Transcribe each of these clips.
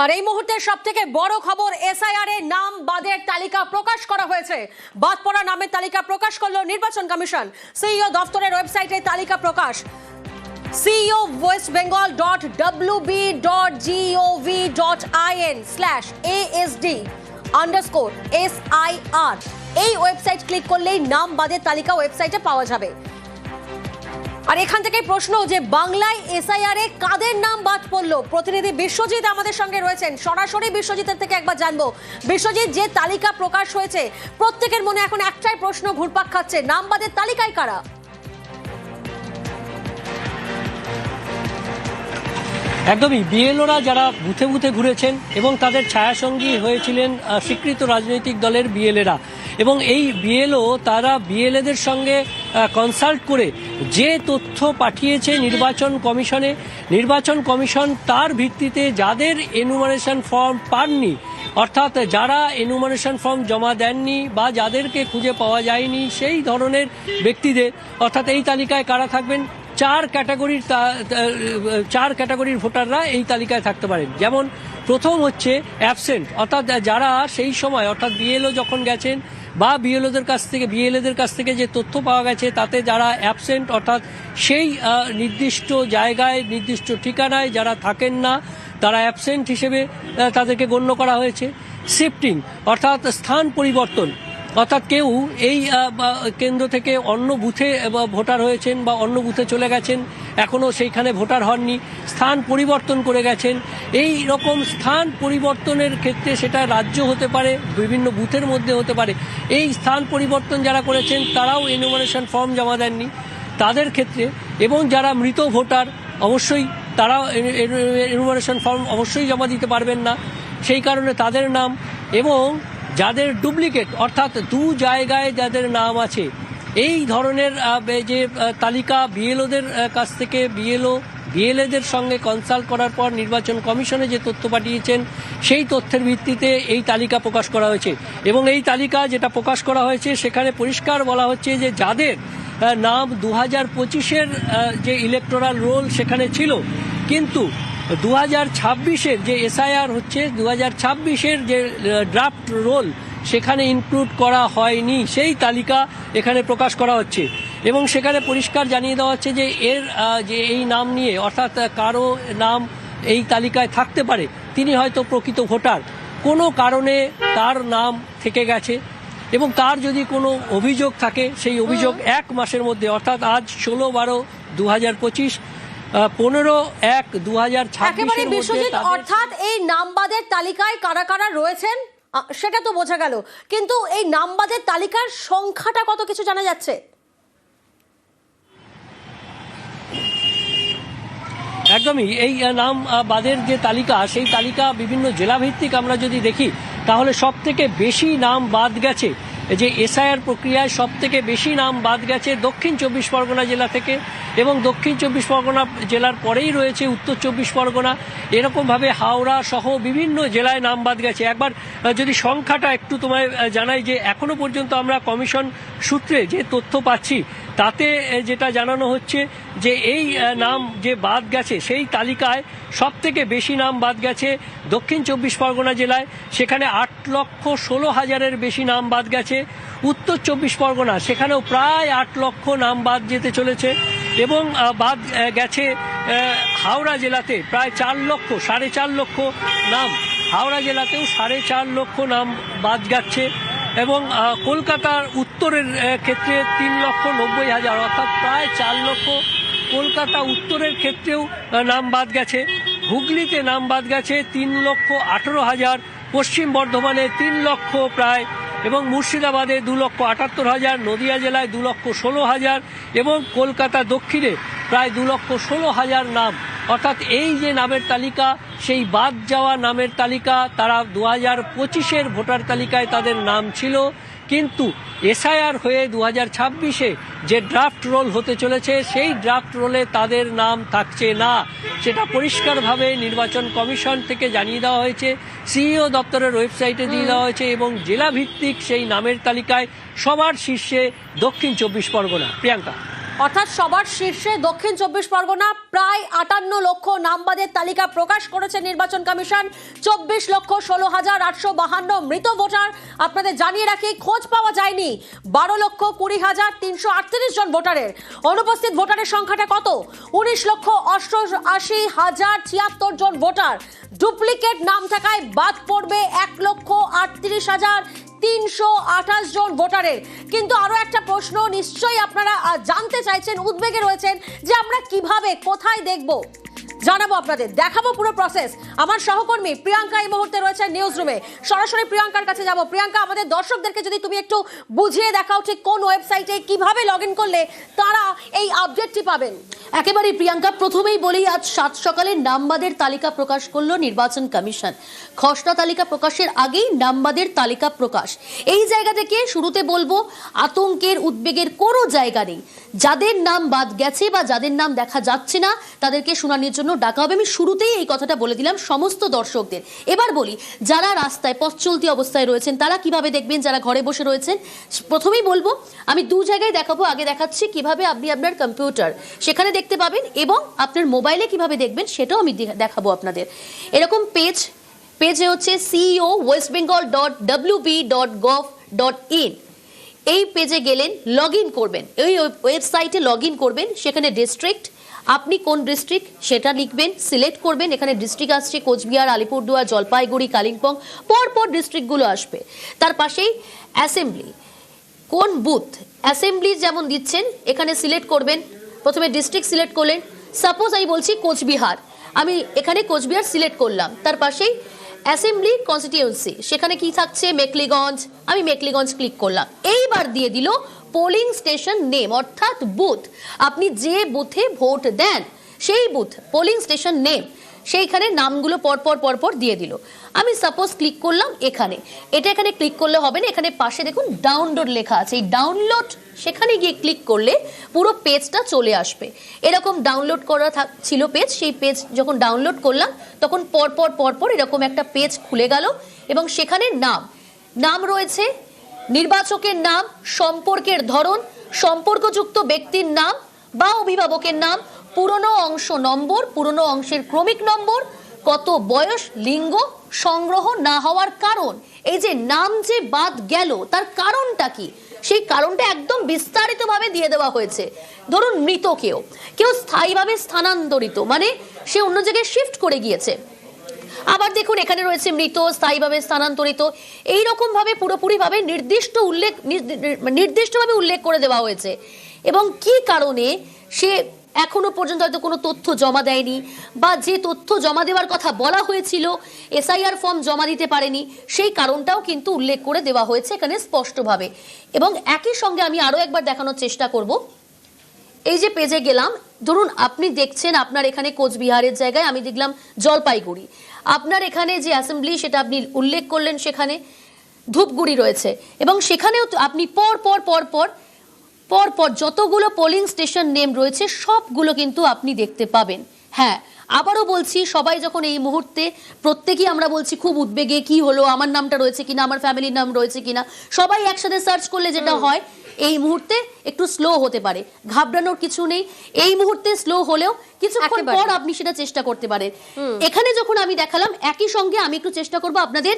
আর এই মুহূর্তের সবথেকে বড় খবর, এসআইআর এর নাম বাদের তালিকা প্রকাশ করা হয়েছে। বাদ পড়া নামের তালিকা প্রকাশ করলো নির্বাচন কমিশন। সিইও দফতরের ওয়েবসাইটে তালিকা প্রকাশ। ceo.westbengal.wb.in/asd_SIR এই ওয়েবসাইট ক্লিক করলেই নাম বাদের তালিকা ওয়েবসাইটে পাওয়া যাবে। আর এখান থেকে প্রশ্ন যে বাংলায় এসআইআর এ কাদের নাম বাদ পড়লো। প্রতিনিধি বিশ্বজিৎ আমাদের সঙ্গে রয়েছেন, সরাসরি বিশ্বজিতের থেকে একবার জানবো। বিশ্বজিৎ, যে তালিকা প্রকাশ হয়েছে প্রত্যেকের মনে এখন একটাই প্রশ্ন ঘুরপাক খাচ্ছে, নাম বাদের তালিকায় কারা? একদমই বিএলওরা যারা বুথে বুথে ঘুরেছেন এবং তাদের ছায়াসঙ্গী হয়েছিলেন স্বীকৃত রাজনৈতিক দলের বিএলএরা, এবং এই বিএলও তারা বিএলএদের সঙ্গে কনসাল্ট করে যে তথ্য পাঠিয়েছে নির্বাচন কমিশনে, নির্বাচন কমিশন তার ভিত্তিতে যাদের এনুমারেশন ফর্ম পাননি, অর্থাৎ যারা এনুমারেশন ফর্ম জমা দেননি বা যাদেরকে খুঁজে পাওয়া যায়নি সেই ধরনের ব্যক্তিদের, অর্থাৎ এই তালিকায় কারা থাকবেন, চার ক্যাটাগরির ভোটাররা এই তালিকায় থাকতে পারেন। যেমন প্রথম হচ্ছে অ্যাবসেন্ট, অর্থাৎ যারা সেই সময় অর্থাৎ বিএলও যখন গেছেন বা বিএলওদের কাছ থেকে যে তথ্য পাওয়া গেছে তাতে যারা অ্যাবসেন্ট, অর্থাৎ সেই নির্দিষ্ট জায়গায় নির্দিষ্ট ঠিকানায় যারা থাকেন না তারা অ্যাবসেন্ট হিসেবে তাদেরকে গণ্য করা হয়েছে। শিফটিং অর্থাৎ স্থান পরিবর্তন, অর্থাৎ কেউ এই কেন্দ্র থেকে অন্য বুথে ভোটার হয়েছেন বা অন্য বুথে চলে গেছেন, এখনও সেইখানে ভোটার হননি, স্থান পরিবর্তন করে গেছেন। এই রকম স্থান পরিবর্তনের ক্ষেত্রে সেটা রাজ্য হতে পারে, বিভিন্ন বুথের মধ্যে হতে পারে। এই স্থান পরিবর্তন যারা করেছেন তারাও এনুমারেশন ফর্ম জমা দেননি তাদের ক্ষেত্রে, এবং যারা মৃত ভোটার অবশ্যই তারাও এনুমারেশন ফর্ম অবশ্যই জমা দিতে পারবেন না, সেই কারণে তাদের নাম, এবং যাদের ডুপ্লিকেট অর্থাৎ দু জায়গায় যাদের নাম আছে, এই ধরনের যে তালিকা বিএলওদের কাছ থেকে বিএলএদের সঙ্গে কনসাল্ট করার পর নির্বাচন কমিশনে যে তথ্য পাঠিয়েছেন সেই তথ্যের ভিত্তিতে এই তালিকা প্রকাশ করা হয়েছে। এবং এই তালিকা যেটা প্রকাশ করা হয়েছে সেখানে পরিষ্কার বলা হচ্ছে যে যাদের নাম 2025-এর যে ইলেকটোরাল রোল সেখানে ছিল, কিন্তু 2026-এর যে এসআইআর হচ্ছে 2026-এর যে ড্রাফট রোল সেখানে ইনক্লুড করা হয়নি, সেই তালিকা এখানে প্রকাশ করা হচ্ছে। এবং সেখানে পরিষ্কার জানিয়ে দেওয়া হচ্ছে যে যে এই নাম নিয়ে, অর্থাৎ কারো নাম এই তালিকায় থাকতে পারে, তিনি হয়তো প্রকৃত ভোটার, কোনো কারণে তার নাম থেকে গেছে এবং তার যদি কোনো অভিযোগ থাকে সেই অভিযোগ 1 মাসের মধ্যে, অর্থাৎ আজ 16/12/2025 15/1/2026 অর্থাৎ এই নামবাদের তালিকায় কারা কারা রয়েছেন সেটা তো বোঝা গেল, কিন্তু এই নামবাদের তালিকার সংখ্যাটা কত কিছু জানা যাচ্ছে? একদমই এই নাম বাদের যে তালিকা সেই তালিকা বিভিন্ন জেলাভিত্তিক আমরা যদি দেখি তাহলে সব থেকে বেশি নাম বাদ গেছে, যে এসআইআর প্রক্রিয়ায় সব থেকে বেশি নাম বাদ গেছে দক্ষিণ 24 পরগনা জেলা থেকে, এবং দক্ষিণ 24 পরগনা জেলার পরেই রয়েছে উত্তর 24 পরগনা, এরকমভাবে হাওড়া সহ বিভিন্ন জেলায় নাম বাদ গেছে। একবার যদি সংখ্যাটা একটু তোমায় জানাই, যে এখনো পর্যন্ত আমরা কমিশন সূত্রে যে তথ্য পাচ্ছি তাতে যেটা জানানো হচ্ছে যে এই নাম যে বাদ গেছে সেই তালিকায় সব থেকে বেশি নাম বাদ গেছে দক্ষিণ 24 পরগনা জেলায়, সেখানে 8,16,000-এর বেশি নাম বাদ গেছে। উত্তর 24 পরগনা সেখানেও প্রায় 8 লক্ষ নাম বাদ যেতে চলেছে, এবং বাদ গেছে হাওড়া জেলাতে প্রায় 4.5 লক্ষ নাম, হাওড়া জেলাতেও 4.5 লক্ষ নাম বাদ যাচ্ছে, এবং কলকাতার উত্তরের ক্ষেত্রে 3,90,000, অর্থাৎ প্রায় 4 লক্ষ। কলকাতা উত্তরের ক্ষেত্রেও নাম বাদ গেছে, হুগলিতে নাম বাদ গেছে 3,18,000, পশ্চিম বর্ধমানে 3 লক্ষ প্রায়, এবং মুর্শিদাবাদে 2,78,000, নদিয়া জেলায় 2,16,000, এবং কলকাতা দক্ষিণে প্রায় 2,16,000 নাম। অর্থাৎ এই যে নামের তালিকা, সেই বাদ যাওয়া নামের তালিকা, তারা 2025-এর ভোটার তালিকায় তাদের নাম ছিল, কিন্তু এসআইআর হয়ে 2026-এ যে ড্রাফট রোল হতে চলেছে সেই ড্রাফট রোলে তাদের নাম থাকছে না, সেটা পরিষ্কারভাবে নির্বাচন কমিশন থেকে জানিয়ে দেওয়া হয়েছে, সিইও দপ্তরের ওয়েবসাইটে দিয়ে দেওয়া হয়েছে, এবং জেলাভিত্তিক সেই নামের তালিকায় সবার শীর্ষে দক্ষিণ 24 পরগনা। প্রিয়াঙ্কা। অর্থাৎ সবার শীর্ষে দক্ষিণ 24 পরগনা, প্রায় 58 লক্ষ নামবাদের তালিকা প্রকাশ করেছে নির্বাচন কমিশন। 24,16,852 মৃত ভোটার। আপনাদের জানিয়ে রাখি, খোঁজ পাওয়া যায়নি 12,20,338 জন ভোটারের। অনুপস্থিত ভোটারের সংখ্যাটা কত? 19,88,076 জন ভোটার। ডুপ্লিকেট নাম থাকায় বাদ পড়বে 1,38,328 জন ভোটারের। কিন্তু আরো একটা প্রশ্ন নিশ্চয়ই আপনারা জানতে চাইছেন, উদ্বেগে রয়েছেন যে আমরা কিভাবে, কোথায় দেখব। জানাবো আপনাদের, দেখাবো পুরো প্রসেস। আমার সহকর্মী প্রিয়াঙ্কা এই মুহূর্তে রয়েছে নিউজ রুমে, সরাসরি প্রিয়াঙ্কার কাছে যাব। প্রিয়াঙ্কা, আমাদের দর্শকদেরকে যদি তুমি একটু বুঝিয়ে দেখাও ঠিক কোন ওয়েবসাইটে কিভাবে লগ ইন করলে তারা এই আপডেটটি পাবেন। একেবারে প্রিয়াঙ্কা, প্রথমেই বলি, আজ 7 সকালে নামবাদের তালিকা প্রকাশ করলো নির্বাচন কমিশন। খসড়া তালিকা প্রকাশের আগেই নামবাদের তালিকা প্রকাশ। এই জায়গা থেকে শুরুতে বলবো, আতঙ্কের উদ্বেগের কোনো জায়গা নেই। যাদের নাম বাদ গেছে বা যাদের নাম দেখা যাচ্ছে না তাদেরকে শুনানির জন্য ডাকা হবে। আমি শুরুতেই এই কথাটা বলে দিলাম সমস্ত দর্শকদের। এবার বলি, যারা রাস্তায় পথ চলতি অবস্থায় রয়েছেন তারা কিভাবে দেখবেন, যারা ঘরে বসে রয়েছেন। প্রথমেই বলবো, আমি 2 জায়গায় দেখাবো। আগে দেখাচ্ছি কিভাবে আপনি আপনার কম্পিউটার সেখানে দেখতে পাবেন, এবং আপনার মোবাইলে কিভাবে দেখবেন সেটাও আমি দেখাবো আপনাদের। এরকম পেজে হচ্ছে ceo.westbengal.wb.gov.in। এই পেজে গেলেন, লগ ইন করবেন, এই ওয়েবসাইটে লগ ইন করবেন। সেখানে ডিস্ট্রিক্ট, আপনি কোন ডিস্ট্রিক্ট সেটা লিখবেন, সিলেক্ট করবেন। এখানে ডিস্ট্রিক্ট আসছে কোচবিহার, আলিপুরদুয়ার, জলপাইগুড়ি, কালিম্পং, পরপর ডিস্ট্রিক্টগুলো আসবে। তার পাশেই অ্যাসেম্বলি, কোন বুথ অ্যাসেম্বলি যেমন দিচ্ছেন এখানে সিলেক্ট করবেন। প্রথমে ডিস্ট্রিক্ট সিলেক্ট করলেন, সাপোজ আমি বলছি কোচবিহার, আমি এখানে কোচবিহার সিলেক্ট করলাম। তার পাশেই অ্যাসেম্বলি কনস্টিটিউয়েন্সি, সেখানে কি থাকছে মেখলিগঞ্জ, আমি মেখলিগঞ্জ ক্লিক করলাম। এইবার দিয়ে দিল পোলিং স্টেশন নেম, অর্থাৎ বুথ, আপনি যে বুথে ভোট দেন সেই বুথ, পোলিং স্টেশন নেম, সেইখানে নামগুলো পরপর দিয়ে দিল। আমি সাপোজ ক্লিক করলাম এখানে, এখানে ক্লিক করলে হবে না, এখানে পাশে দেখুন ডাউনলোড লেখা আছে, এই ডাউনলোড সেখানে গিয়ে ক্লিক করলে পুরো পেজটা চলে আসবে। এরকম ডাউনলোড করা ছিল পেজ, সেই পেজ যখন ডাউনলোড করলাম তখন পরপর এরকম একটা পেজ খুলে গেল, এবং সেখানে নাম রয়েছে, নির্বাচকের নাম, সম্পর্কের ধরন, সম্পর্কযুক্ত ব্যক্তির নাম বা অভিভাবকের নাম, পুরনো অংশ নম্বর, পুরনো অংশের ক্রমিক নম্বর, কত বয়স, লিঙ্গ, সংগ্রহ না হওয়ার কারণ। এই যে নাম যে বাদ গেল তার কারণটা কি, সেই কারণটা একদম বিস্তারিতভাবে দিয়ে দেওয়া হয়েছে। ধরুন মৃত কেউ স্থায়ীভাবে স্থানান্তরিত, মানে সে অন্য জায়গায় শিফট করে গিয়েছে। আবার দেখুন এখানে রয়েছে মৃত, স্থায়ীভাবে স্থানান্তরিত, এইরকম ভাবে পুরোপুরিভাবে নির্দিষ্টভাবে উল্লেখ করে দেওয়া হয়েছে। এবং কি কারণে সে এখনো পর্যন্ত হয়তো কোনো তথ্য জমা দেয়নি, বা যে তথ্য জমা দেওয়ার কথা বলা হয়েছিল এসআইআর ফর্ম জমা দিতে পারেনি, সেই কারণটাও কিন্তু উল্লেখ করে দেওয়া হয়েছে এখানে স্পষ্টভাবে। এবং একই সঙ্গে আমি আরো একবার দেখানোর চেষ্টা করব। এই যে পেজে গেলাম, ধরুন আপনি দেখছেন আপনার এখানে কোচবিহারের জায়গায় আমি দেখলাম জলপাইগুড়ি, আপনার এখানে যে অ্যাসেম্বলি সেটা আপনি উল্লেখ করলেন, সেখানে ধূপগুড়ি রয়েছে, এবং সেখানেও আপনি পরপর যতগুলো পোলিং স্টেশন নেম রয়েছে সবগুলো কিন্তু আপনি দেখতে পাবেন। হ্যাঁ, আবারও বলছি, সবাই যখন এই মুহূর্তে প্রত্যেকেই আমরা বলছি খুব উদ্বেগে, কি হলো, আমার নামটা রয়েছে কিনা, আমার ফ্যামিলির নাম রয়েছে কিনা, সবাই একসাথে সার্চ করলে যেটা হয় এই মুহূর্তে একটু স্লো হতে পারে, ঘাবড়ানোর কিছু নেই। এই মুহূর্তে স্লো হলেও কিছুক্ষণ পর আপনি সেটা চেষ্টা করতে পারেন। এখানে যখন আমি দেখালাম, একই সঙ্গে আমি একটু চেষ্টা করব আপনাদের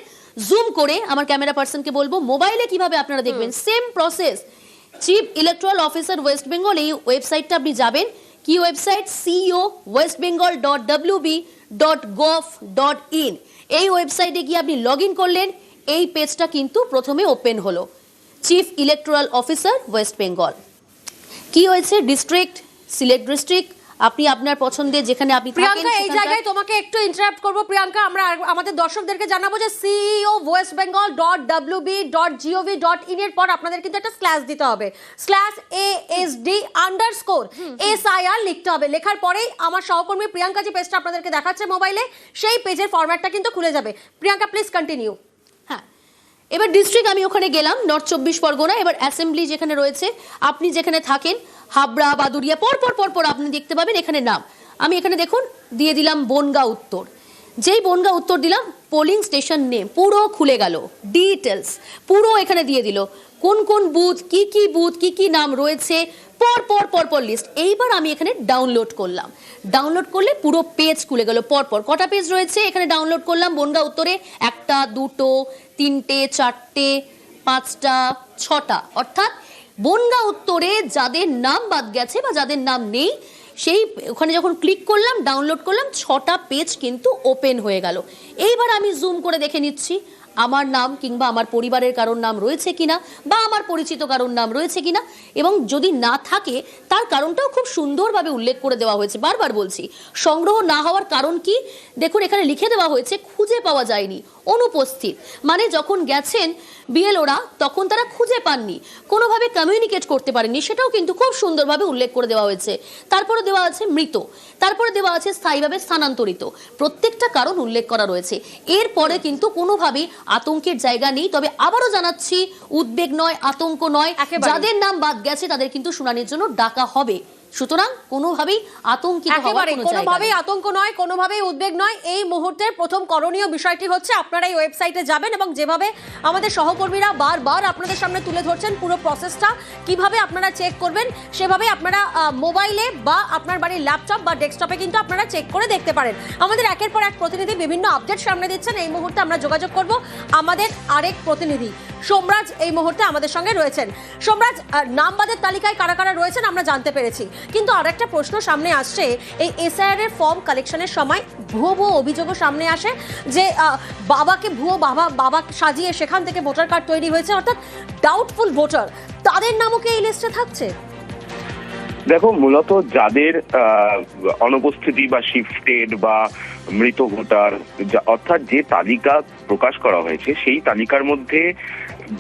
জুম করে, আমার ক্যামেরা পার্সনকে বলবো মোবাইলে কিভাবে আপনারা দেখবেন same process. Chief electoral officer West Bengal, এই ওয়েবসাইটটা আপনি যাবেন। কি ওয়েবসাইট? ceo.westbengal.wb.gov.in। এই ওয়েবসাইটে গিয়ে আপনি লগ ইন করলেন, এই পেজটা কিন্তু প্রথমে ওপেন হলো। Chief electoral officer West Bengal, কি হয়েছে, ডিস্ট্রিক্ট, সিলেক্ট ডিস্ট্রিক্ট, আপনি আপনার পছন্দের যেখানে আপনি থাকেন। প্রিয়াঙ্কা, এই জায়গায় তোমাকে একটু ইন্টারাপ্ট করব। প্রিয়াঙ্কা, আমরা আমাদের দর্শকদেরকে জানাবো যে ceo.westbengal.wb.gov.in এর পর আপনাদের কিন্তু একটা স্ল্যাশ দিতে হবে, /ASD_SIR লিখতে হবে। লেখার পরেই আমার সহকর্মী প্রিয়াঙ্কা যে পেজটা আপনাদেরকে দেখাচ্ছে মোবাইলে, সেই পেজের ফরম্যাটটা কিন্তু খুলে যাবে। Priyanka, please continue. হ্যাঁ, এবার ডিস্ট্রিক্ট আমি ওখানে গেলাম, নর্থ 24 পরগনা। এবার অ্যাসেম্বলি যেখানে রয়েছে, আপনি যেখানে থাকেন, হাবড়া, বাদুড়িয়া, পরপর আপনি দেখতে পাবেন এখানে নাম। আমি এখানে দেখুন দিয়ে দিলাম বনগাঁ উত্তর। যেই বনগাঁ উত্তর দিলাম, পোলিং স্টেশন নেম পুরো খুলে গেল, ডিটেলস পুরো এখানে দিয়ে দিল, কোন বুথ, কি বুথ, কি নাম রয়েছে, পর লিস্ট। এইবার আমি এখানে ডাউনলোড করলাম, ডাউনলোড করলে পুরো পেজ খুলে গেল। পর কটা পেজ রয়েছে এখানে ডাউনলোড করলাম? বনগাঁ উত্তরে 1টা 2টো 3টে 4টে 5টা 6টা, অর্থাৎ বনগাঁ উত্তরে যাদের নাম বাদ গেছে বা যাদের নাম নেই সেই ওখানে যখন ক্লিক করলাম ডাউনলোড করলাম 6টা পেজ কিন্তু ওপেন হয়ে গেল। এইবার আমি জুম করে দেখে নিচ্ছি আমার নাম কিংবা আমার পরিবারের কারোর নাম রয়েছে কিনা বা আমার পরিচিত কারোর নাম রয়েছে কিনা, এবং যদি না থাকে তার কারণটাও খুব সুন্দরভাবে উল্লেখ করে দেওয়া হয়েছে। বারবার বলছি, সংগ্রহ না হওয়ার কারণ কি দেখুন এখানে লিখে দেওয়া হয়েছে, খুঁজে পাওয়া যায়নি, অনুপস্থিত। মানে যখন গেছেন বিএলওরা তখন তারা খুঁজে পাননি, কোনোভাবে কমিউনিকেট করতে পারেননি, সেটাও কিন্তু খুব সুন্দরভাবে উল্লেখ করে দেওয়া হয়েছে। তারপরে দেওয়া আছে মৃত, তারপরে দেওয়া আছে স্থায়ীভাবে স্থানান্তরিত, প্রত্যেকটা কারণ উল্লেখ করা রয়েছে। এরপরে কিন্তু কোনোভাবেই আতঙ্কের জায়গা নেই। তবে আবারও জানাচ্ছি, উদ্বেগ নয়, আতঙ্ক নয়, যাদের নাম বাদ গেছে তাদের কিন্তু শুনানির জন্য ডাকা হবে। সুতরাং কোনোভাবেই আতঙ্কিত হওয়ার কোনো জায়গা নেই। কোনোভাবেই আতঙ্ক নয়, কোনোভাবেই উদ্বেগ নয়। এই মুহূর্তের প্রথম করণীয় বিষয়টি হচ্ছে আপনারা এই ওয়েবসাইটে যাবেন এবং যেভাবে আমাদের সহকর্মীরা বারবার আপনাদের সামনে তুলে ধরছেন পুরো প্রসেসটা কিভাবে আপনারা চেক করবেন, সেভাবে আপনারা মোবাইলে বা আপনার বাড়ির ল্যাপটপ বা ডেস্কটপে কিন্তু আপনারা চেক করে দেখতে পারেন। আমাদের একের পর এক প্রতিনিধি বিভিন্ন আপডেট সামনে দিচ্ছেন। এই মুহূর্তে আমরা যোগাযোগ করব আমাদের আরেক প্রতিনিধি সোমরাজ এই মুহূর্তে আমাদের সঙ্গে রয়েছেন। সোমরাজ, নামবাদের তালিকায় কারা কারা রয়েছেন আমরা জানতে পেরেছি, কিন্তু আরেকটা প্রশ্ন সামনে আসছে, এই এসআইআর এর ফর্ম কালেকশনের সময় ভুয়ো অভিযোগও সামনে আসে যে বাবাকে ভুয়ো বাবা সাজিয়ে সেখান থেকে ভোটার কার্ড তৈরি হয়েছে, অর্থাৎ ডাউটফুল ভোটার, তাদের নামও কি এই লিস্টে থাকছে? দেখো, মূলত যাদের অনুপস্থিতি বা শিফটেড বা মৃত ভোটার, অর্থাৎ যে তালিকা প্রকাশ করা হয়েছে সেই তালিকার মধ্যে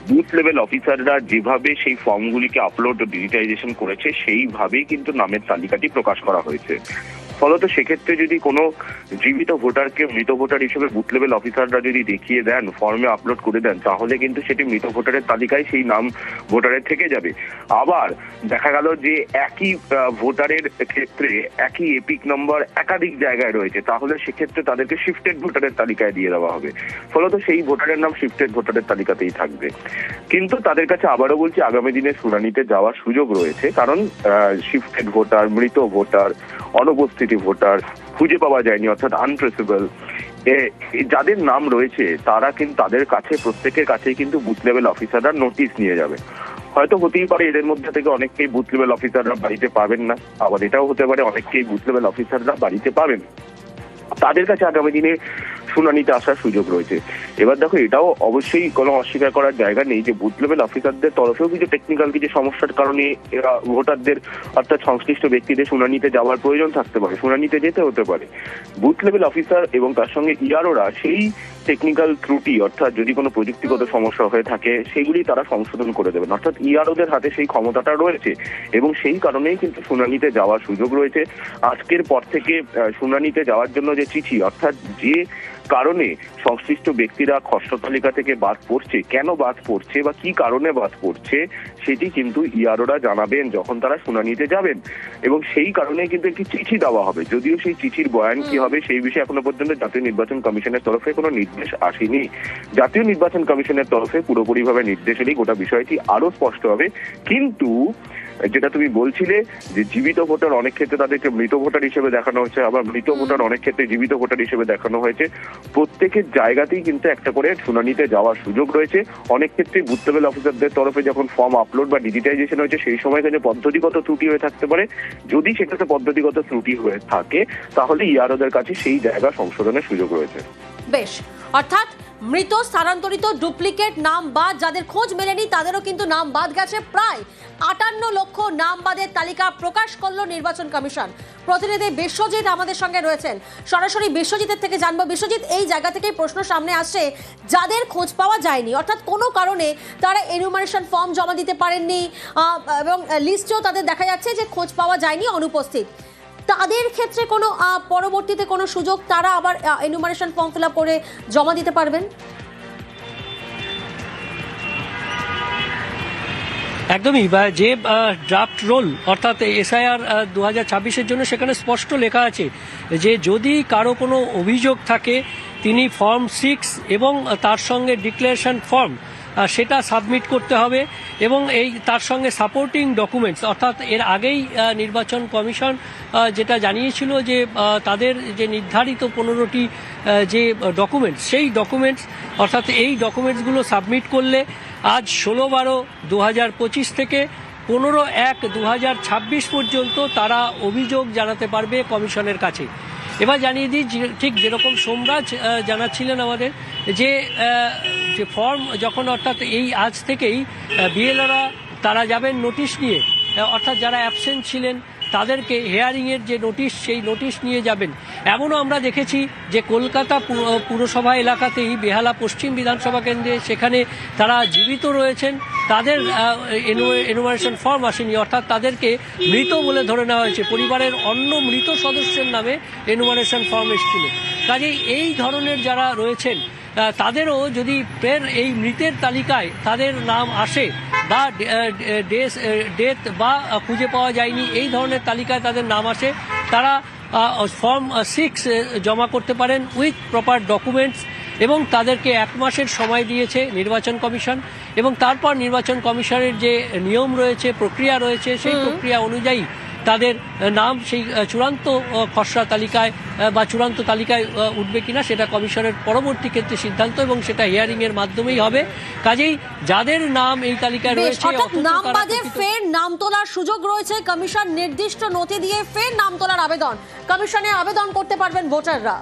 বুথ লেভেল অফিসাররা যেভাবে সেই ফর্মগুলিকে আপলোড ও ডিজিটাইজেশন করেছে সেইভাবেই কিন্তু নামের তালিকাটি প্রকাশ করা হয়েছে। ফলত সেক্ষেত্রে যদি কোনো জীবিত ভোটারকে মৃত ভোটার হিসেবে বুথ লেভেল অফিসাররা যদি দেখিয়ে দেন, ফর্মে আপলোড করে দেন, তাহলে কিন্তু সেটি মৃত ভোটারের তালিকায় সেই নাম ভোটারের থেকে যাবে। আবার দেখা গেল যে একই ভোটারের ক্ষেত্রে একই এপিক নম্বর একাধিক জায়গায় রয়েছে, তাহলে সেক্ষেত্রে তাদেরকে শিফটেড ভোটারের তালিকায় দিয়ে দেওয়া হবে। ফলত সেই ভোটারের নাম শিফটেড ভোটারের তালিকাতেই থাকবে। কিন্তু তাদের কাছে আবারও বলছি, আগামী দিনে শুনানিতে যাওয়ার সুযোগ রয়েছে, কারণ শিফটেড ভোটার, মৃত ভোটার, অনুপস্থিতি ভোটার, খুঁজে পাওয়া যায়নি অর্থাৎ আনট্রেসেবল যাদের নাম রয়েছে তারা কিন্তু তাদের কাছে প্রত্যেকের কাছেই কিন্তু বুথ লেভেল অফিসাররা নোটিশ নিয়ে যাবে। হয়তো হতেই পারে এদের মধ্যে থেকে অনেককেই বুথ লেভেল অফিসাররা বাড়িতে পাবেন না, আবার এটাও হতে পারে অনেককেই বুথ লেভেল অফিসাররা বাড়িতে পাবেন। তাদের কাছে আগামী দিনে শুনানিতে আসার সুযোগ রয়েছে। এবার দেখো, এটাও অবশ্যই কোনো অস্বীকার করার জায়গা নেই যে বুথ লেভেল অফিসারদের তরফেও কিছু টেকনিক্যাল কিছু সমস্যার কারণে এরা ভোটারদের অর্থাৎ সংশ্লিষ্ট ব্যক্তিদের শুনানিতে যাওয়ার প্রয়োজন থাকতে পারে, শুনানিতে যেতে হতে পারে। বুথ লেভেল অফিসার এবং তার সঙ্গে ইআরওরা সেই টেকনিক্যাল ত্রুটি অর্থাৎ যদি কোনো প্রযুক্তিগত সমস্যা হয়ে থাকে সেগুলি তারা সংশোধন করে দেবেন, অর্থাৎ ইআরওদের হাতে সেই ক্ষমতাটা রয়েছে এবং সেই কারণেই কিন্তু শুনানিতে যাওয়ার সুযোগ রয়েছে। আজকের পর থেকে শুনানিতে যাওয়ার জন্য যে চিঠি, অর্থাৎ যে কারণে সংশ্লিষ্ট ব্যক্তিরা খসড়া তালিকা থেকে বাদ পড়ছে, কেন বাদ পড়ছে বা কি কারণে বাদ পড়ছে, সেটি কিন্তু ইআরওরা জানাবেন যখন তারা শুনানিতে যাবেন এবং সেই কারণে কিন্তু একটি চিঠি দেওয়া হবে। যদিও সেই চিঠির বয়ান কি হবে সেই বিষয়ে এখনো পর্যন্ত জাতীয় নির্বাচন কমিশনের তরফে কোনো নির্দেশ আসেনি। জাতীয় নির্বাচন কমিশনের তরফে পুরোপুরিভাবে নির্দেশ এলেই গোটা বিষয়টি আরো স্পষ্ট হবে। কিন্তু যেটা তুমি বলছিলে যে জীবিত ভোটার অনেক ক্ষেত্রে তাদেরকে মৃত ভোটার হিসেবে দেখানো হচ্ছে, আবার মৃত ভোটার অনেক ক্ষেত্রে জীবিত ভোটার হিসেবে দেখানো হয়েছে। প্রত্যেকের জায়গাতেই কিন্তু একটা করে শুনানিতে যাওয়ার সুযোগ রয়েছে। অনেক ক্ষেত্রে বুথ লেভেল অফিসারদের তরফে যখন ফর্ম আপলোড বা ডিজিটাইজেশন হয়েছে সেই সময় কিন্তু পদ্ধতিগত ত্রুটি হয়ে থাকতে পারে। যদি সেক্ষেত্রে পদ্ধতিগত ত্রুটি হয়ে থাকে তাহলে ইআরওদের কাছে সেই জায়গা সংশোধনের সুযোগ রয়েছে। বেশ, অর্থাৎ মৃত, স্থানান্তরিত, ডুপ্লিকেট নাম বাদ যাদের খোঁজ মেলেনি তাদেরও কিন্তু নাম বাদ গেছে। প্রায় 58 লক্ষ নাম বাদের তালিকা প্রকাশ করলো নির্বাচন কমিশন। প্রতিনিধি বিশ্বজিৎ আমাদের সঙ্গে রয়েছেন, সরাসরি বিশ্বজিতের থেকে জানবো। বিশ্বজিৎ, এই জায়গা থেকেই প্রশ্ন সামনে আসছে, যাদের খোঁজ পাওয়া যায়নি অর্থাৎ কোনো কারণে তারা এনুমারেশন ফর্ম জমা দিতে পারেননি এবং লিস্টেও তাদের দেখা যাচ্ছে যে খোঁজ পাওয়া যায়নি, অনুপস্থিত, তাদের ক্ষেত্রে কোনো পরবর্তীতে কোনো সুযোগ, তারা আবার এনুমারেশন ফর্ম ফিল আপ করে জমা দিতে পারবেন? একদমই, যে ড্রাফট রোল অর্থাৎ এসআইআর 2026-এর জন্য সেখানে স্পষ্ট লেখা আছে যে যদি কারো কোনো অভিযোগ থাকে তিনি ফর্ম 6 এবং তার সঙ্গে ডিক্লারেশন ফর্ম সেটা সাবমিট করতে হবে এবং এই তার সঙ্গে সাপোর্টিং ডকুমেন্টস, অর্থাৎ এর আগেই নির্বাচন কমিশন যেটা জানিয়েছিল যে তাদের যে নির্ধারিত 15টি যে ডকুমেন্টস, সেই ডকুমেন্টস অর্থাৎ এই ডকুমেন্টসগুলো সাবমিট করলে আজ 16/12/2025 থেকে 15/1/2026 পর্যন্ত তারা অভিযোগ জানাতে পারবে কমিশনের কাছে। এবার জানিয়ে দিই, ঠিক যেরকম সোমরাজ জানাচ্ছিলেন আমাদের, যে ফর্ম যখন অর্থাৎ এই আজ থেকেই বিএলওরা তারা যাবেন নোটিশ নিয়ে, অর্থাৎ যারা অ্যাবসেন্ট ছিলেন তাদেরকে হেয়ারিংয়ের যে নোটিশ, সেই নোটিশ নিয়ে যাবেন। এমনও আমরা দেখেছি যে কলকাতা পুরসভা এলাকাতেই বেহালা পশ্চিম বিধানসভা কেন্দ্রে সেখানে তারা জীবিত রয়েছেন, তাদের এনুমারেশন ফর্ম আসেনি, অর্থাৎ তাদেরকে মৃত বলে ধরে নেওয়া হয়েছে, পরিবারের অন্য মৃত সদস্যের নামে এনুমারেশন ফর্ম এসেছিল। কাজেই এই ধরনের যারা রয়েছেন তাদেরও যদি ফের এই মৃতের তালিকায় তাদের নাম আসে বা ডেথ বা খুঁজে পাওয়া যায়নি এই ধরনের তালিকায় তাদের নাম আসে, তারা ফর্ম 6 জমা করতে পারেন উইথ প্রপার ডকুমেন্টস, এবং তাদেরকে 1 মাসের সময় দিয়েছে নির্বাচন কমিশন। এবং তারপর নির্বাচন কমিশনের যে নিয়ম রয়েছে, প্রক্রিয়া রয়েছে, সেই প্রক্রিয়া অনুযায়ী তাদের নাম সেই চূড়ান্ত খসড়া তালিকায় বা চূড়ান্ত তালিকায় উঠবে কিনা সেটা কমিশনের পরবর্তী ক্ষেত্রে সিদ্ধান্ত, এবং সেটা হিয়ারিং এর মাধ্যমেই হবে। কাজেই যাদের নাম এই তালিকায় রয়েছে, নাম বাদে ফের নাম তোলার সুযোগ রয়েছে। কমিশন নির্দিষ্ট নথি দিয়ে ফের নাম তোলার আবেদন, কমিশনে আবেদন করতে পারবেন ভোটাররা।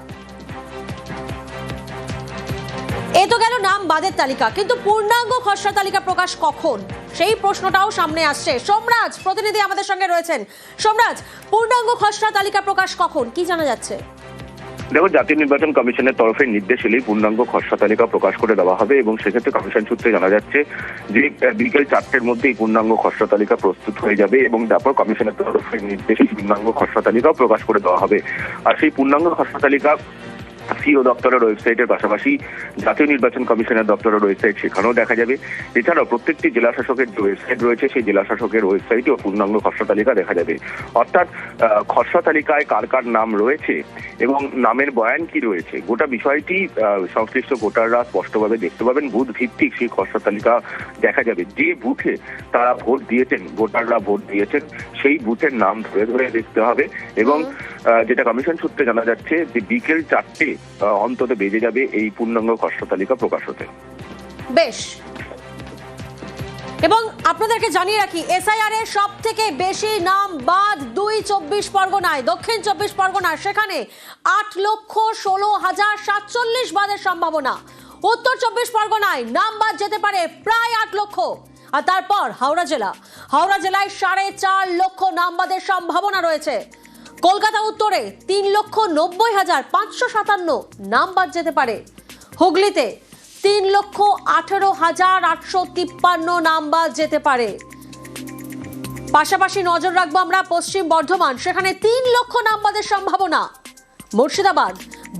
এ তো গেল নাম বাদের তালিকা, কিন্তু পূর্ণাঙ্গ খসড়া তালিকা প্রকাশ কখন, সেই প্রশ্নটাও সামনে আসছে। সোমরাজ প্রতিনিধি আমাদের সঙ্গে রয়েছেন। সোমরাজ, পূর্ণাঙ্গ খসড়া তালিকা প্রকাশ কখন, কি জানা যাচ্ছে? দেখো, জাতীয় নির্বাচন কমিশনের তরফে নির্দেশ এলেই পূর্ণাঙ্গ খসড়া তালিকা প্রকাশ করে দেওয়া হবে, এবং সেক্ষেত্রে কমিশন সূত্রে জানা যাচ্ছে যে বিকেল 4টের মধ্যেই পূর্ণাঙ্গ খসড়া তালিকা প্রস্তুত হয়ে যাবে, এবং তারপর কমিশনের তরফে নির্দেশে পূর্ণাঙ্গ খসড়া তালিকাও প্রকাশ করে দেওয়া হবে। আর সেই পূর্ণাঙ্গ খসড়া তালিকা সিও দপ্তরের ওয়েবসাইটের পাশাপাশি জাতীয় নির্বাচন কমিশনের দপ্তরের ওয়েবসাইট, সেখানেও দেখা যাবে। এছাড়াও প্রত্যেকটি জেলা শাসকের যে ওয়েবসাইট রয়েছে, সেই জেলা শাসকের ওয়েবসাইটেও পূর্ণাঙ্গ খসড়া তালিকা দেখা যাবে। অর্থাৎ খসড়া তালিকায় কার কার নাম রয়েছে এবং নামের বয়ান কি রয়েছে, গোটা বিষয়টি সংশ্লিষ্ট ভোটাররা স্পষ্টভাবে দেখতে পাবেন। বুথ ভিত্তিক সেই খসড়া তালিকা দেখা যাবে। যে বুথে তারা ভোট দিয়েছেন, ভোটাররা ভোট দিয়েছেন, সেই বুথের নাম ধরে ধরে দেখতে হবে। এবং যেটা কমিশন সূত্রে জানা যাচ্ছে যে বিকেল 4টে অন্তত বেজে যাবে এই পূর্ণাঙ্গ খসড়া তালিকা প্রকাশ হতে। বেশ, এবং আপনাদেরকে জানিয়ে রাখি, এসআইআর এর সব থেকে বেশি নাম বাদ 2 পরগনায়, দক্ষিণ 24 পরগনায়, সেখানে 8,16,047 বাদের সম্ভাবনা। উত্তর 24 পরগনায় নাম বাদ যেতে পারে প্রায় 8 লক্ষ। আর তারপর হাওড়া জেলায় 4.5 লক্ষ নাম বাদের সম্ভাবনা রয়েছে। কলকাতা উত্তরে 3,90,557 নাম বাদ যেতে পারে। হুগলিতে 3,18,853 নাম বাদ যেতে পারে। পাশাপাশি নজর রাখবো আমরা পশ্চিম বর্ধমান, সেখানে 3 লক্ষ নাম বাদের সম্ভাবনা। মুর্শিদাবাদ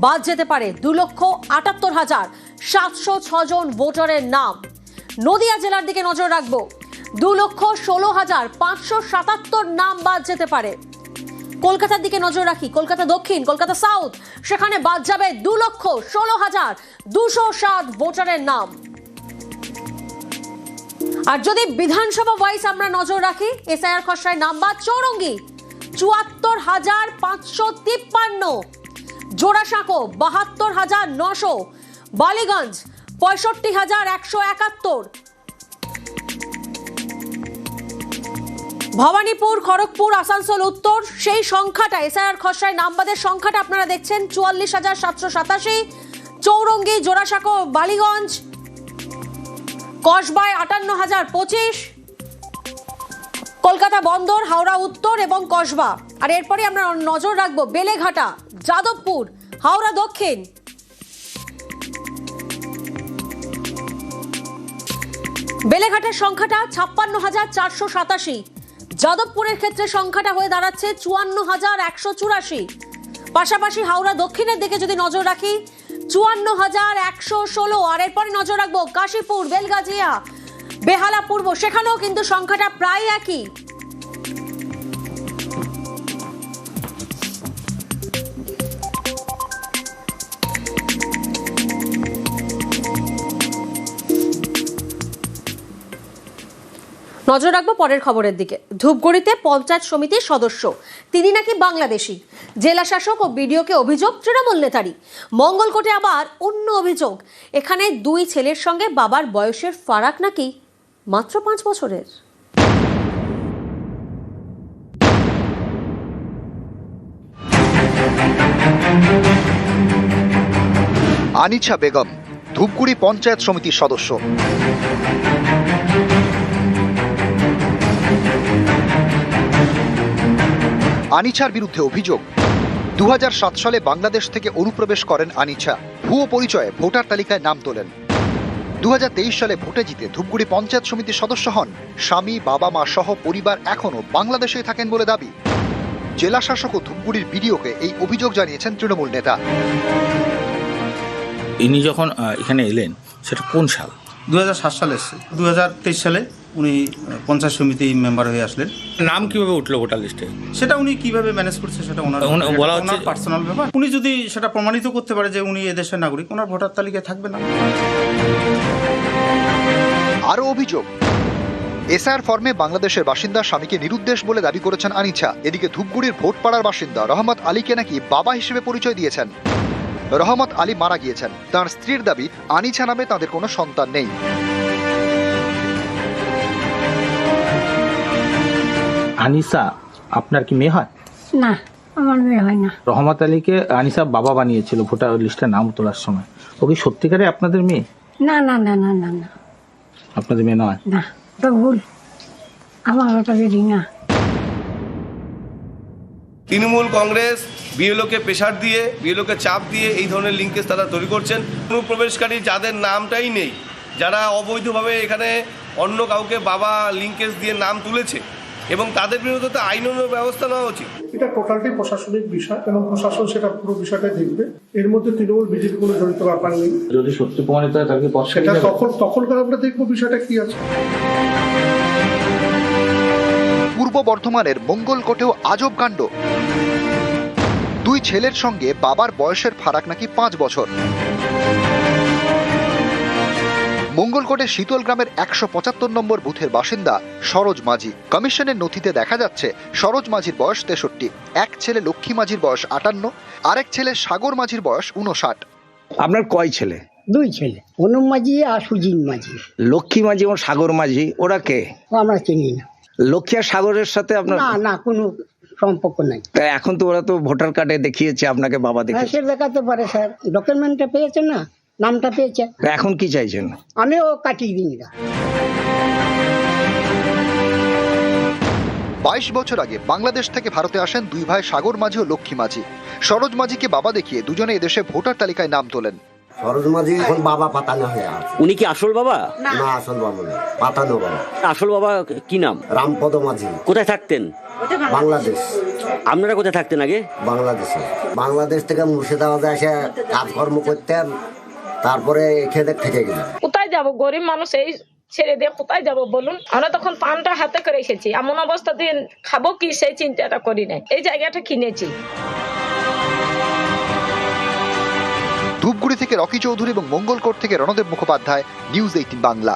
বাদ যেতে পারে 2,78,706 জন ভোটারের নাম। নদিয়া জেলার দিকে নজর রাখবো, 2,16,577 নাম বাদ যেতে পারে। কলকাতার দিকে নজর রাখি, কলকাতা দক্ষিণ, কলকাতা সাউথ, সেখানে বাদ যাবে 2,16,207 ভোটারের নাম। আর যদি বিধানসভা ওয়াইজ আমরা নজর রাখি, এসআইআর খসড়ায় নাম বাদ চৌরঙ্গি 74,553, জোড়াসাঁকো 72,900, বালিগঞ্জ 65,171, ভবানীপুর, খড়গপুর, আসানসোল উত্তর, সেই সংখ্যাটা এসআইআর খসড়ায় নামবাদের সংখ্যাটা আপনারা দেখছেন 44,787, চৌরঙ্গি, জোড়াসাঁকো, বালিগঞ্জ, কসবায় 58,025, কলকাতা বন্দর, হাওড়া উত্তর এবং কসবা। আর এরপরে আমরা নজর রাখবো বেলেঘাটা, যাদবপুর, হাওড়া দক্ষিণ, বেলেঘাটের সংখ্যাটা 56,487, যাদবপুরের ক্ষেত্রে সংখ্যাটা হয়ে দাঁড়াচ্ছে 54,184। পাশাপাশি হাওড়া দক্ষিণের দিকে যদি নজর রাখি 54,116। আর এরপরে নজর রাখবো কাশীপুর, বেলগাজিয়া, বেহালা পূর্ব, সেখানেও কিন্তু সংখ্যাটা প্রায় একই। নজর রাখবো পরের খবরের দিকে। ধূপগুড়িতে পঞ্চায়েত সমিতির সদস্য, তিনি নাকি বাংলাদেশি। জেলা শাসক ও বিডিওকে অভিযোগ তৃণমূল নেতারই। মঙ্গলকোটে আবার অন্য অভিযোগ, এখানে দুই ছেলের সঙ্গে বাবার বয়সের ফারাক নাকি মাত্র 5 বছরের। আনিছা বেগম ধূপগুড়ি পঞ্চায়েত সমিতির সদস্য। আনিছার বিরুদ্ধে অভিযোগ, 2007 সালে বাংলাদেশ থেকে অনুপ্রবেশ করেন আনিছা। ভুয়ো পরিচয়ে ভোটার তালিকায় নাম তোলেন। 2023 সালে ভোটে জিতে ধূপগুড়ি পঞ্চায়েত সমিতির সদস্য হন। স্বামী, বাবা মা সহ পরিবার এখনও বাংলাদেশেই থাকেন বলে দাবি। জেলা শাসক ও ধূপগুড়ির বিডিওকে এই অভিযোগ জানিয়েছেন তৃণমূল নেতা। ইনি যখন এখানে এলেন সেটা কোন সাল? 2007 সালে এসছে। 2023 সালে উনি পঞ্চায়েত সমিতি মেম্বার হয়ে আসলেন। নাম কিভাবে উঠলো ভোটার লিস্টে? সেটা উনি কিভাবে ম্যানেজ করছে সেটা বলা হচ্ছে পার্সোনাল ব্যাপার। উনি যদি সেটা প্রমাণিত করতে পারে যে উনি এদেশের নাগরিক, ওনার ভোটার তালিকায় থাকবে না। আরও অভিযোগ, এসআইআর ফর্মে বাংলাদেশের বাসিন্দা স্বামীকে নিরুদ্দেশ বলে দাবি করেছেন আনিছা। এদিকে ধূপগুড়ির ভোটপাড়ার বাসিন্দা রহমত আলীকে নাকি বাবা হিসেবে পরিচয় দিয়েছেন। রহমত আলী মারা গিয়েছেন। তার স্ত্রীর দাবি, আনিছা নামে তাদের কোনো সন্তান নেই। আনিসা আপনার কি মেয়ে হয়? না, আমার মেয়ে হয় না। রহমত আলীকে আনিসা বাবা বানিয়েছিল ভোটার লিস্টে নাম তোলার সময়। ও কি সত্যিকারে আপনাদের মেয়ে? না না না না না না, আপনাদের মেয়ে নয়? না, ওটা ভুল, আমার ওটা বেরি না। তৃণমূল কংগ্রেস বিএলওকে প্রেশার দিয়ে, বিএলওকে চাপ দিয়ে এই ধরনের লিঙ্কেজ তারা তৈরি করছেন। অনুপ্রবেশকারী যাদের নামটাই নেই, যারা অবৈধভাবে এখানে অন্য কাউকে বাবা লিঙ্কেজ দিয়ে নাম তুলেছে, এবং তাদের বিরুদ্ধে তো আইনানুগ ব্যবস্থা নেওয়া উচিত। এটা টোটালটাই প্রশাসনিক বিষয় এবং প্রশাসন সেটা পুরো বিষয়টা দেখবে। এর মধ্যে তৃণমূল বিজেপি কোনো জড়িত ব্যাপার নেই। যদি সত্যি প্রমাণিত হয় তাহলে সেটা তখনকার আমরা দেখবো বিষয়টা কি আছে। পূর্ব বর্ধমানের মঙ্গলকোটেও আজব কাণ্ড। দুই ছেলের সঙ্গে বাবার বয়সের ফারাক নাকি 5 বছর। মঙ্গলকোটে শীতল গ্রামের 175 নম্বর বুথের বাসিন্দা সরোজ মাঝি। কমিশনের নথিতে দেখা যাচ্ছে সরোজ মাঝির বয়স 63। এক ছেলে লক্ষ্মী মাঝির বয়স 58, আরেক ছেলে সাগর মাঝির বয়স 59। আপনার কয় ছেলে? 2 ছেলে, অনুপ মাঝি আর সুজিন মাঝি। লক্ষ্মী মাঝি এবং সাগর মাঝি ওরা কে? আমরা চিনি না। লক্ষ্মী আর সাগরের সাথে আপনার না না, কোনো সম্পর্ক নাই। তা এখন তো ওরা তো ভোটার কার্ডে দেখিয়েছে আপনাকে বাবা দেখে। সে দেখাতে পারে স্যার, ডকুমেন্টটা পেয়েছে না, নামটা পেয়েছে। এখন কি চাইছেন? আমিও কাটিয়ে দিই না। 22 বছর আগে বাংলাদেশ থেকে ভারতে আসেন দুই ভাই সাগর মাঝি ও লক্ষ্মী মাঝি। সরোজ মাঝিকে বাবা দেখিয়ে দুজনে এদেশে ভোটার তালিকায় নাম তোলেন। সরোজ মাঝি এখন বাবা পাতানো হয়ে আছে। উনি কি আসল বাবা? না, আসল বাবা না, পাতানো বাবা। আসল বাবা কি নাম? রামপদ মাঝি। কোথায় থাকতেন? বাংলাদেশ। আপনারা কোথায় থাকতেন আগে? বাংলাদেশে। বাংলাদেশ থেকে মুর্শিদাবাদে এসে কাজকর্ম করতেন, তারপরে খেতে থেকে গেলেন। কোথায় যাব, গরিব মানুষ, এই ছেড়ে দিয়ে কোথায় যাব বলুন? আমরা তখন পানটা হাতে করে এসেছি, এমন অবস্থা দিয়ে খাবো কি সেই চিন্তাটা করি নাই। এই জায়গাটা কিনেছি। ধূপগুড়ি থেকে রকি চৌধুরী এবং মঙ্গলকোট থেকে রণদেব মুখোপাধ্যায়, নিউজ 18 বাংলা।